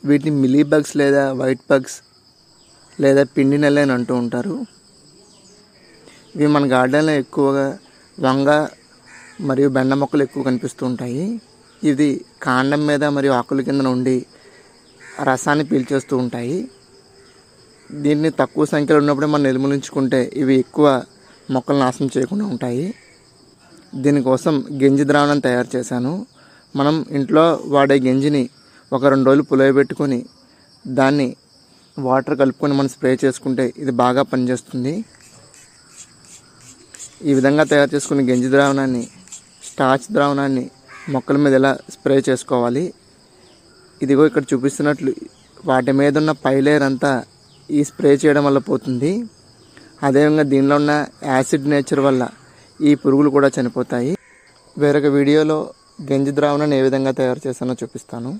వీటిని milli bugs లేదా white bugs లేదా పిండి నల్లి అని అంటూ ఉంటారు. ఇవి మన గార్డెన్లో ఎక్కువగా వంగ మరియు బెండ మొక్కలు ఎక్కువ కనిపిస్తూ ఉంటాయి. ఇది కాండం మీద మరియు ఆకుల కింద ఉండి రసాన్ని పీల్చేస్తూ ఉంటాయి. దీన్ని తక్కువ సంఖ్యలో ఉన్నప్పుడే మనం నిర్మూలించుకుంటే ఇవి ఎక్కువ మొక్కలు నాశనం చేయకుండా ఉంటాయి. దీనికోసం గంజి ద్రావణం తయారు చేశాను. మనం ఇంట్లో వాడే గంజిని ఒక 2 రోజులు పులియబెట్టుకొని దాన్ని వాటర్ కలుపుకొని మనం స్ప్రే చేసుకుంటే ఇది బాగా పనిచేస్తుంది. ఈ విధంగా తయారు చేసుకున్న గంజి ద్రావణాన్ని, స్టార్చ్ ద్రావణాన్ని మొక్కల మీద ఎలా స్ప్రే చేసుకోవాలి, ఇదిగో ఇక్కడ చూపిస్తున్నట్లు వాటి మీద ఉన్న పై లేయర్ అంతా ఈ స్ప్రే చేయడం వల్ల పోతుంది. అదేవిధంగా దీనిలో ఉన్న యాసిడ్ నేచర్ వల్ల ఈ పురుగులు కూడా చనిపోతాయి. వేరొక వీడియోలో గంజి ద్రావణాన్ని ఏ విధంగా తయారు చేస్తానో చూపిస్తాను.